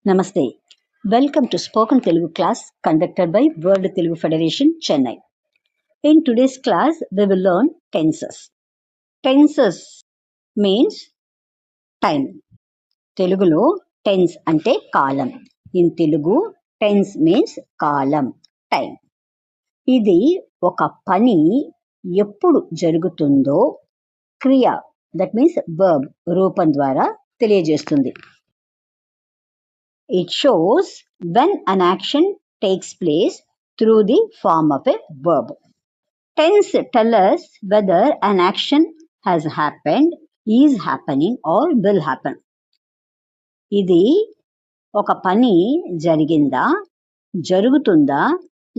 Namaste. Welcome to Spoken Telugu class conducted by World Telugu Federation, Chennai. In today's class, we will learn tenses. Tenses means time. Telugulo tense ante column. In Telugu, tense means column, time. ఇది ఒక పని ఎప్పుడు జరుగుతుందో క్రియ, that means verb రూపం ద్వారా తెలియజేస్తుంది. It shows when an action takes place through the form of a verb. Tense tell us whether an action has happened, is happening or will happen. ఇది ఒక పని జరిగిందా, జరుగుతుందా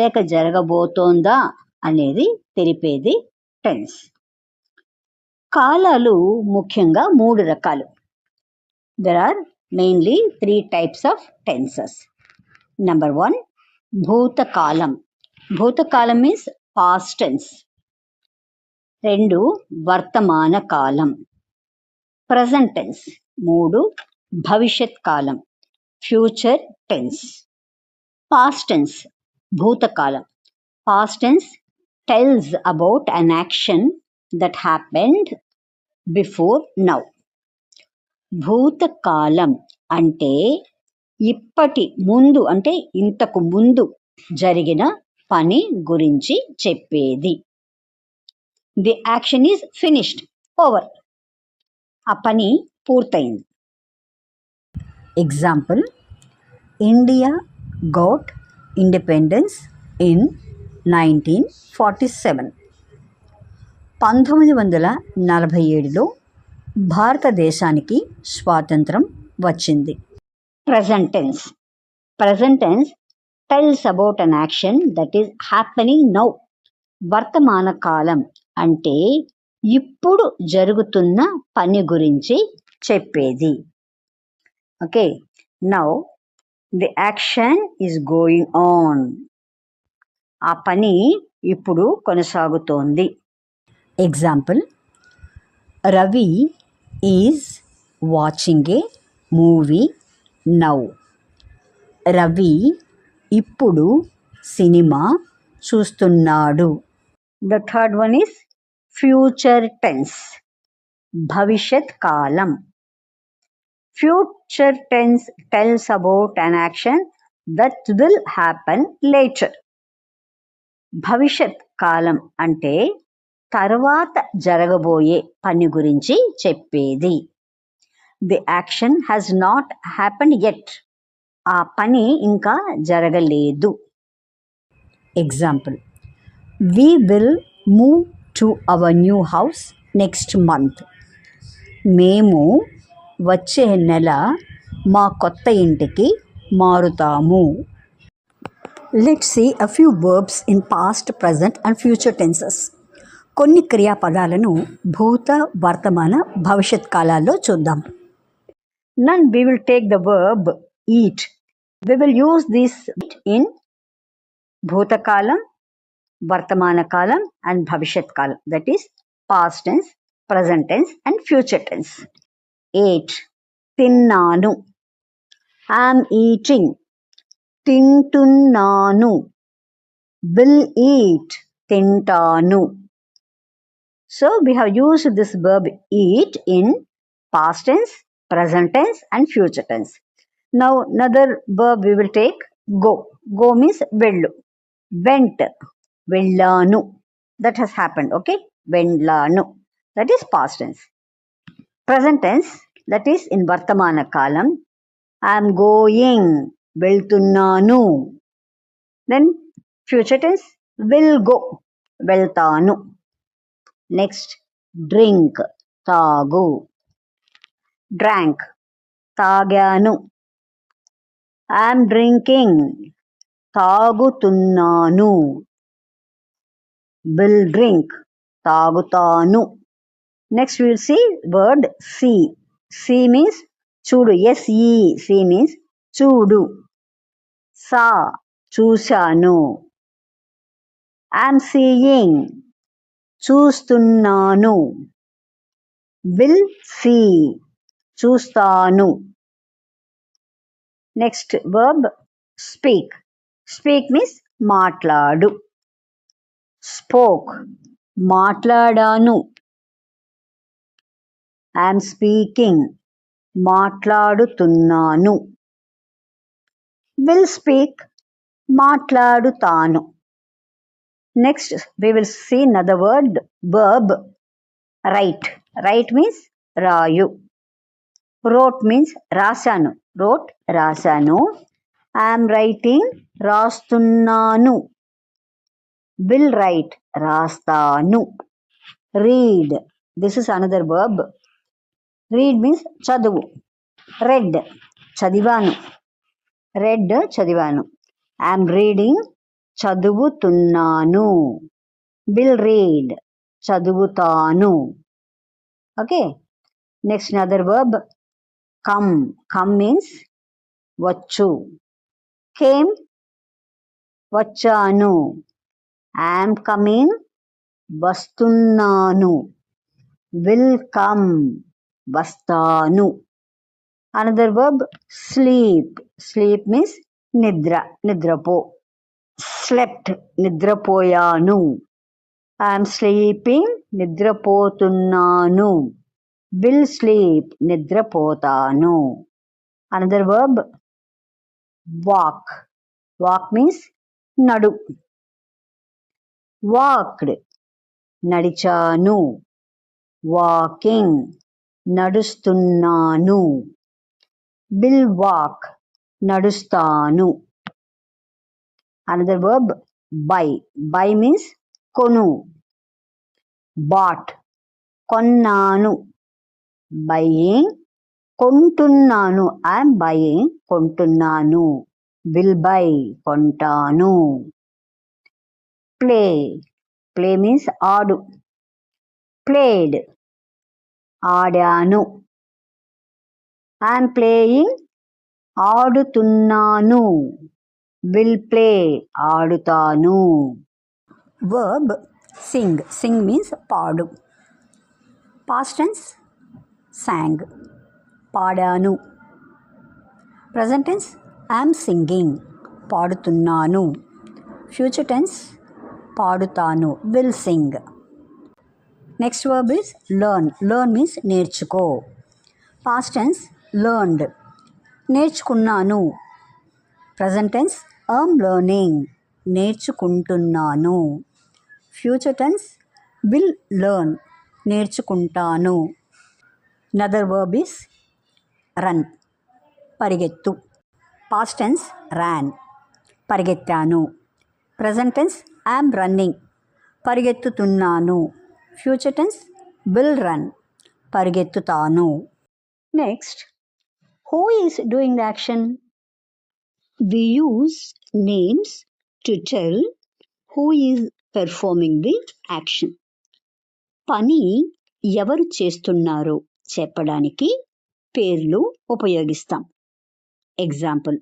లేక జరగబోతోందా అనేది తెలిపేది టెన్స్. కాలాలు ముఖ్యంగా 3 రకాలు. There are mainly 3 types of tenses. Number 1, భూతకాలం. భూతకాలం means past tense. 2, వర్తమాన కాలం, present tense. 3, భవిష్యత్ కాలం, future tense. Past tense, భూతకాలం. Past tense tells about an action that happened before now. భూతకాలం అంటే ఇప్పటి ముందు అంటే ఇంతకు ముందు జరిగిన పని గురించి చెప్పేది. The action is finished, over. ఆ పని పూర్తయింది. Example, India got independence in 1947. 1947లో భారతదేశానికి స్వాతంత్రం వచ్చింది. Present tense. Present tense tells about an action that is happening now. వర్తమాన కాలం అంటే ఇప్పుడు జరుగుతున్న పని గురించి చెప్పేది. Okay, now the action is going on. ఆ పని ఇప్పుడు కొనసాగుతోంది. Example, Ravi is watching a movie now. Ravi ఇప్పుడు సినిమా చూస్తున్నాడు. The third one is future tense, భవిష్యత్ కాలం. Future tense tells about an action that will happen later. భవిష్యత్ కాలం అంటే తర్వాత జరగబోయే పని గురించి చెప్పేది. The action has not happened yet. ఆ పని ఇంకా జరగలేదు. Example, we will move to our new house next month. మేము వచ్చే నెల మా కొత్త ఇంటికి మారుతాము. Let's see a few verbs in past, present and future tenses. కొన్ని క్రియాపదాలను భూత, వర్తమాన, భవిష్యత్ కాలాల్లో చూద్దాం. None we will take the verb eat. We will use this in bhutakalam, vartamana kalam and bhavishyat kalam. That is past tense, present tense and future tense. Ate, tinnanu. I am eating, tintunnanu. Will eat, tintanu. So we have used this verb eat in past tense, present tense and future tense. Now another verb we will take, go. Go means vellu. Went, vellanu. That has happened, okay? Vellanu. That is past tense. Present tense, that is in vartamana kalam. I am going, veltunnanu. Then future tense, will go, veltanu. Next, drink, tagu. Drank, తాగాను. I am drinking, తాగుతున్నాను. Will drink, తాగుతాను. Next we will see word see. See means చూడు. S-E, see means చూడు. సా, చూశాను. I am seeing, చూస్తున్నాను. Will see, చూస్తాను. Next verb speak. Speak means మాట్లాడు. Spoke మాట్లాడాను. ఐఎమ్ స్పీకింగ్ మాట్లాడుతున్నాను. విల్ స్పీక్ మాట్లాడుతాను. Next we will see another word verb write. Write means రాయు. wrote means రాశాను. wrote రాశాను. ఐఎమ్ రైటింగ్ రాస్తున్నాను. will write రాస్తాను. read, this is another verb. read means చదువు. read చదివాను. read చదివాను. ఐఎమ్ రీడింగ్ చదువుతున్నాను. will read చదువుతాను. Okay, next another verb come. come means వచ్చు. came వచ్చాను. ఐఎమ్ కమింగ్ వస్తున్నాను. will come వస్తాను. another verb sleep. sleep means నిద్ర, నిద్రపో. slept నిద్రపోయాను. ఐఎమ్ స్లీపింగ్ నిద్రపోతున్నాను. will sleep నిద్రపోతాను. another verb walk. walk means నడు. walked నడిచాను. walking నడుస్తున్నాను. will walk నడుస్తాను. another verb buy. buy means కొను. bought కొన్నాను. buying కొంటున్నాను. ఐఎమ్ బయింగ్ కొంటున్నాను. will buy కొంటాను. play. play means ఆడు. played ఆడాను. ఐఎమ్ ప్లేయింగ్ ఆడుతున్నాను. will play ఆడుతాను. verb sing. sing means పాడు. past tense sang పాడాను. present tense ఐఎమ్ సింగింగ్ పాడుతున్నాను. future tense పాడుతాను. will sing. next verb is learn. learn means నేర్చుకో. past tense learned నేర్చుకున్నాను. present tense ఐఎమ్ లెర్నింగ్ నేర్చుకుంటున్నాను. future tense will learn నేర్చుకుంటాను. another verb is run పరిగెత్తు. past tense ran పరిగెత్తాను. present tense I'm running పరిగెత్తుతున్నాను. future tense will run పరిగెత్తుతాను. next, who is doing the action? We use names to tell who is performing the action. పని ఎవరు చేస్తున్నారో చెప్పడానికి పేర్లు ఉపయోగిస్తాం. Example,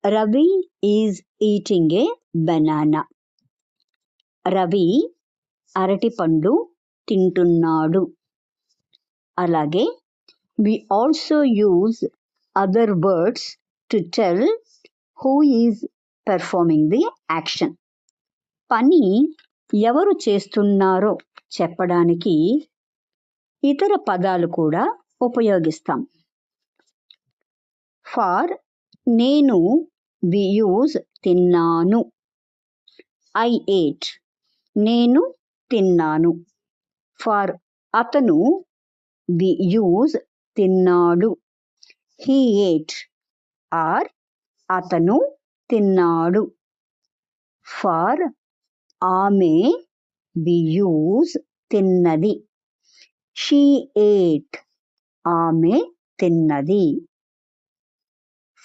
Ravi is eating A banana. Ravi అరటిపండు తింటున్నాడు. అలాగే we also use other words to tell who is performing the action. పని ఎవరు చేస్తున్నారో చెప్పడానికి ఇతర పదాలు కూడా ఉపయోగిస్తాం. ఫర్ నేను we use తిన్నాను. I ate నేను తిన్నాను. ఫర్ అతను we use తిన్నాడు. He ate ఆర్ అతను తిన్నాడు. ఫర్ ఆమె we use తిన్నది. She ate ఆమె తిన్నది.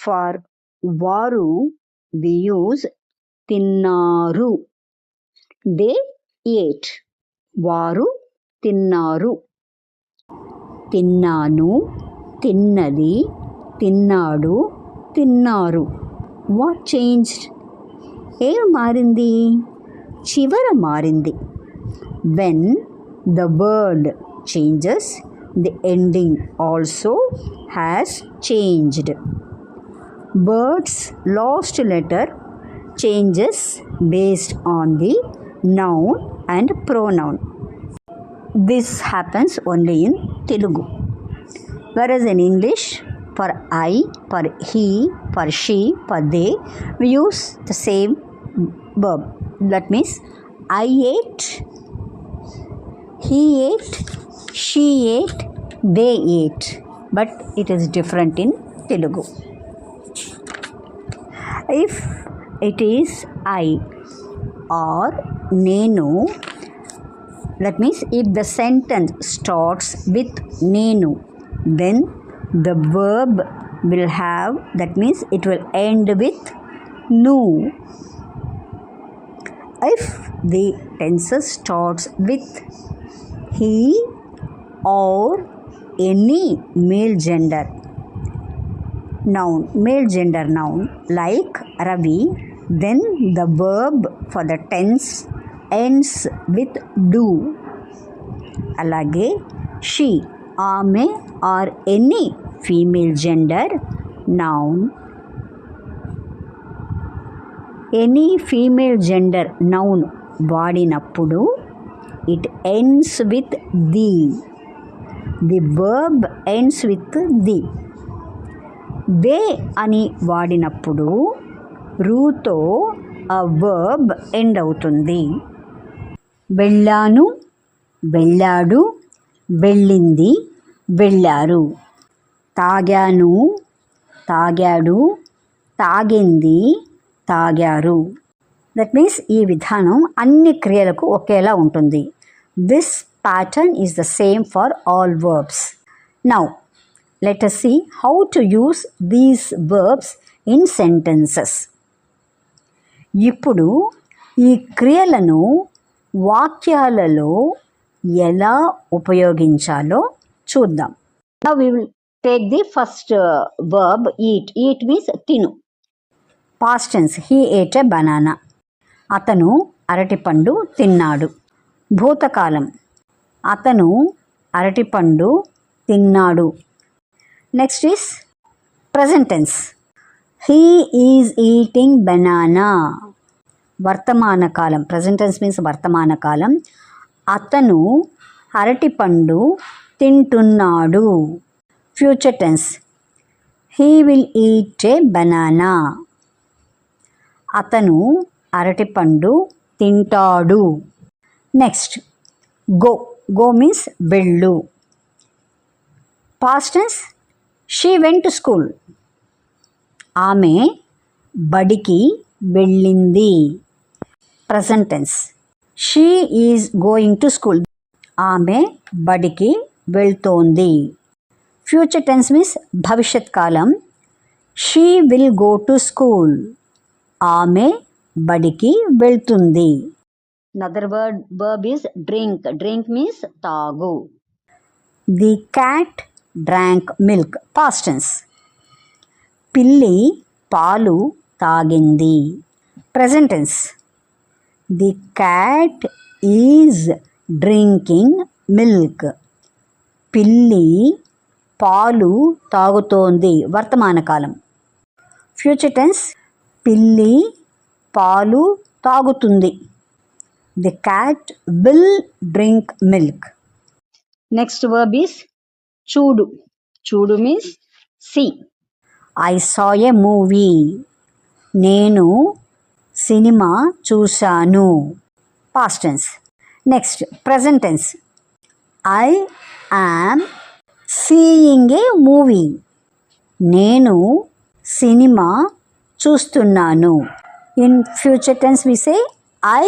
ఫర్ వారు we use తిన్నారు. They ate వారు తిన్నారు. తిన్నాను, తిన్నది, తిన్నాడు, తిన్నారు. What changed? ఏం మారింది? చివర మారింది. When the word changes, the ending also has changed. Bird's last letter changes based on the noun and pronoun. This happens only in Telugu. Whereas in English, for I, for he, for she, for they, we use the same verb. That means I ate, he ate, she ate, they ate. But it is different in Telugu. If it is I or nenu, that means if the sentence starts with nenu, then the verb will have, that means it will end with nu. If the tenses starts with he or any male gender noun like Ravi, then the verb for the tense ends with do. Alage she, ఆమె or any female gender noun, any female gender noun వాడినప్పుడు it ends with the verb ends with the. They అని వాడినప్పుడు రూతో ఆ verb end అవుతుంది. వెళ్ళాను, వెళ్ళాడు, వెళ్ళింది, వెళ్ళారు. తాగాను, తాగాడు, తాగింది, తాగారు. దట్ మీన్స్ ఈ విధానం అన్ని క్రియలకు ఒకేలా ఉంటుంది. This pattern is the same for all verbs. Now let us see how to use these verbs in sentences. ఇప్పుడు ఈ క్రియలను వాక్యాలలో ఎలా ఉపయోగించాలో చూద్దాం. Now we will take the first verb eat. Eat means తిను. Past tense, he ate a banana. అతను అరటిపండు తిన్నాడు. భూతకాలం, అతను అరటిపండు తిన్నాడు. Next is present tense. He is eating banana. వర్తమాన కాలం, present tense means వర్తమాన కాలం. అతను అరటిపండు తింటున్నాడు. Future tense. He will eat a banana. అతను అరటిపండు తింటాడు. Next, go. Go means వెళ్ళు. Past tense, she went to school. ఆమె బడికి వెళ్ళింది. Present tense, she is going to school. ఆమె బడికి వెళ్తోంది. Future tense means భవిష్యత్ కాలం. she will go to school. ఆమె బడికి వెళ్తుంది. Another verb is drink. Drink means తాగు. The cat drank milk. Past tense. పిల్లి పాలు తాగింది. Present tense. The cat is drinking milk. పిల్లి పాలు తాగుతోంది. వర్తమాన కాలం. Future tense. పిల్లి పాలు తాగుతుంది. The cat will drink milk. Next verb is చూడు. చూడు means see. I saw a movie. నేను సినిమా చూశాను. Past tense. Next, present tense. I am seeing a movie. నేను సినిమా చూస్తున్నాను. In future tense we say I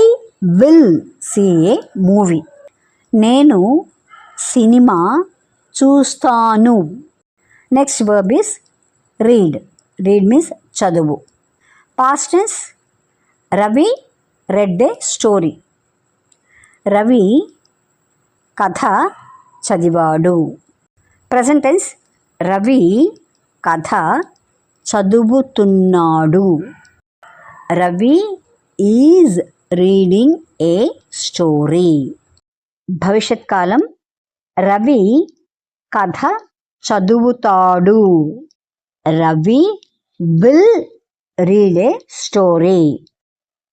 will see a movie. నేను cinema చూస్తాను. Next verb is read. Read means చదువు. Past tense, Ravi red ఏ story. Ravi కథ చదివాడు. Present tense, Ravi కథ చదువుతున్నాడు. Ravi is reading A story. భవిష్యత్ కాలం, రవి కథ చదువుతాడు. Ravi will read a story.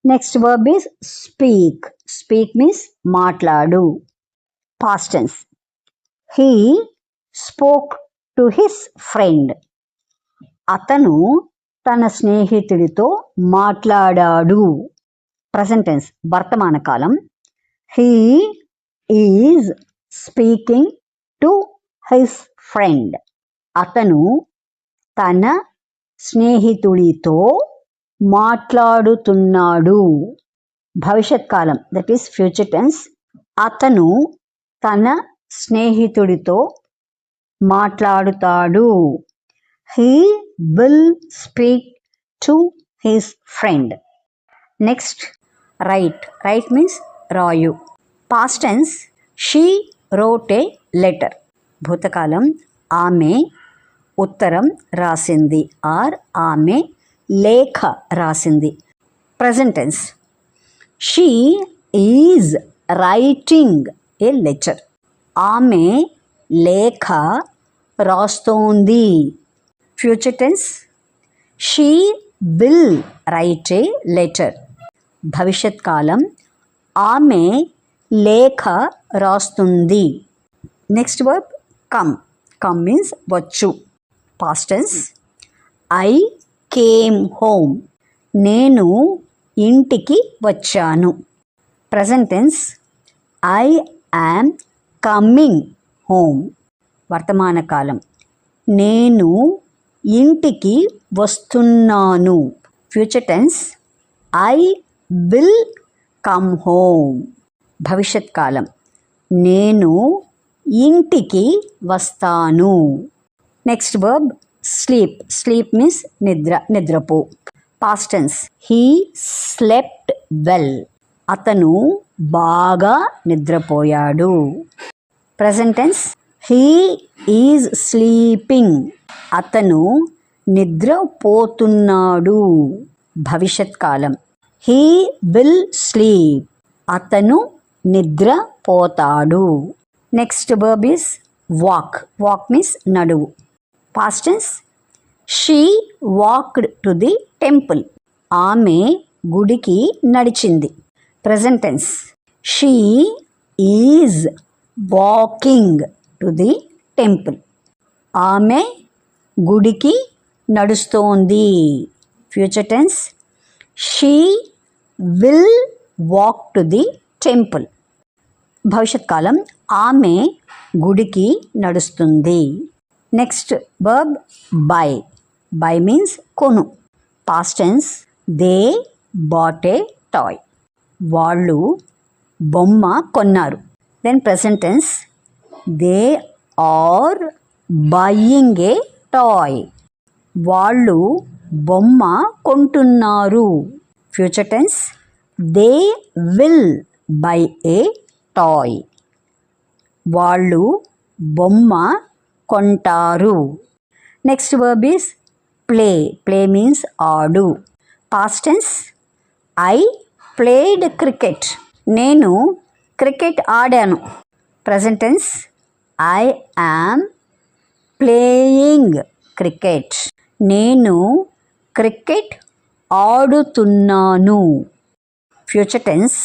Next verb is speak. Speak means మాట్లాడు. Past tense. He spoke to his friend. అతను తన స్నేహితుడితో మాట్లాడాడు. Present tense. వర్తమాన కాలం. He is speaking to his friend. అతను తన స్నేహితుడితో మాట్లాడుతున్నాడు. భవిష్యత్ కాలం, దట్ ఈస్ ఫ్యూచర్ టెన్స్. అతను తన స్నేహితుడితో మాట్లాడుతాడు. He will speak to his friend. Next, write. Write means రాయు. Past tense, she wrote a letter. భూతకాలం, ఆమె ఉత్తరం రాసింది ఆర్ ఆమె లేఖ రాసింది. Present tense, she is writing a letter. ఆమె లేఖ రాస్తోంది. Future tense, she will write a letter. భవిష్యత్ కాలం, ఆమె లేఖ రాస్తుంది. Next verb come. Come means వచ్చు. Past tense, I came home. నేను ఇంటికి వచ్చాను. Present tense, I am coming home. వర్తమాన కాలం, నేను ఇంటికి వస్తున్నాను. Future tense, I will come home. భవిష్యత్ కాలం, నేను ఇంటికి వస్తాను. Next verb sleep. Sleep means నిద్ర, నిద్రపో. Past tense, he slept well. అతను బాగా నిద్రపోయాడు. Present tense, he is sleeping. అతను నిద్రపోతున్నాడు. భవిష్యత్ కాలం, హీ విల్ స్లీప్. అతను నిద్రపోతాడు. Next verb is walk. Walk means నడువు. Past tense, she walked to the temple. ఆమె గుడికి నడిచింది. Present tense, she is walking to the temple. ఆమె గుడికి నడుస్తోంది. Future tense, she will walk to the temple. భవిష్యత్ కాలం, ఆమె గుడికి నడుస్తుంది. Next verb buy. Buy means కొను. Past tense, they bought a toy. వాళ్ళు బొమ్మ కొన్నారు. Then present tense, they are buying a toy. వాళ్ళు బొమ్మ కొంటున్నారు. Future tense, they will buy a toy. వాళ్ళు బొమ్మ కొంటారు. Next verb is play. Play means ఆడు. Past tense, I played cricket. నేను క్రికెట్ ఆడాను. Present tense, I am playing cricket. నేను క్రికెట్ ఆడుతున్నాను. Future tense,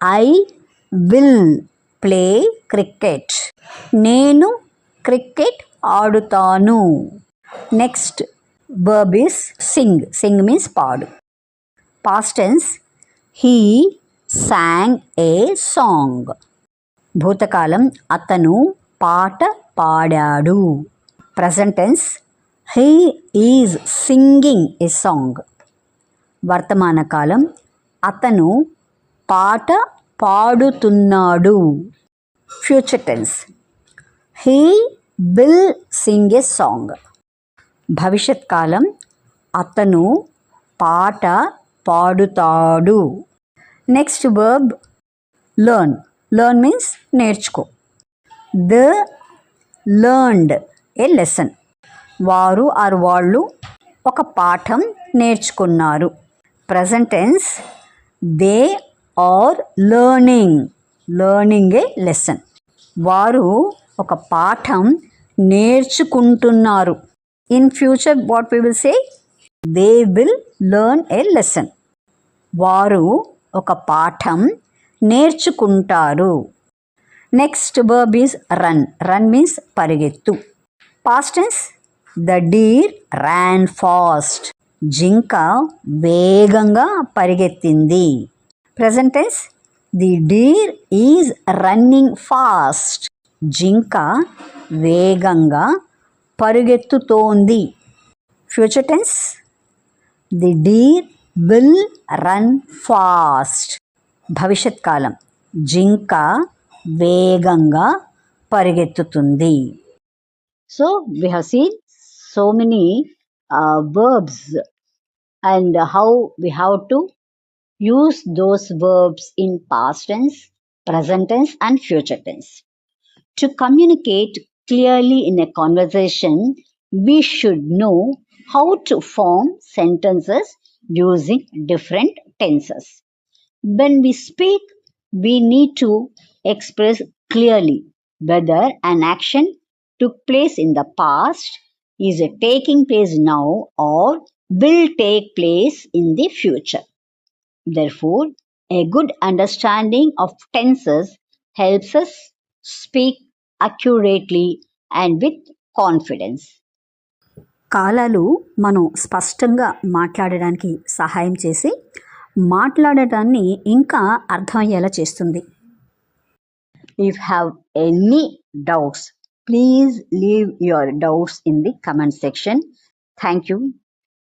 I will play cricket. నేను cricket ఆడుతాను. Next verb is sing. Sing means పాడు. Past tense, he sang a song. భూతకాలం, అతను పాట పాడాడు. Present tense, he is singing a song. వర్తమాన కాలం, అతను పాట పాడుతున్నాడు. Future tense, he will sing a song. భవిష్యత్ కాలం, అతను పాట పాడుతాడు. Next verb learn. Learn means నేర్చుకో. They learned a lesson. వారు ఆర్ వాళ్ళు ఒక పాఠం నేర్చుకున్నారు. Present tense, they are learning. Learning a lesson. వారు ఒక పాఠం నేర్చుకుంటున్నారు. In future what we will say, they will learn a lesson. వారు ఒక పాఠం నేర్చుకుంటారు. Next verb is run. Run means పరిగెత్తు. Past tense, the deer ran fast. జింక వేగంగా పరిగెత్తింది. Present tense, the deer is running fast. జింక వేగంగా పరుగెత్తుతోంది. Future tense, the deer will run fast. భవిష్యత్ కాలం, జింక వేగంగా పరిగెత్తుతుంది. So we have seen so many verbs and how we have to use those verbs in past tense, present tense and future tense. To communicate clearly in a conversation, we should know how to form sentences using different tenses. When we speak, we need to express clearly whether an action took place in the past, is taking place now, or will take place in the future. Therefore, a good understanding of tenses helps us speak accurately and with confidence. కాలాలు మనం స్పష్టంగా మాట్లాడడానికి సహాయం చేసి మాట్లాడటాన్ని ఇంకా అర్థమయ్యేలా చేస్తుంది. If you have any doubts, please leave your doubts in the comment section. Thank you.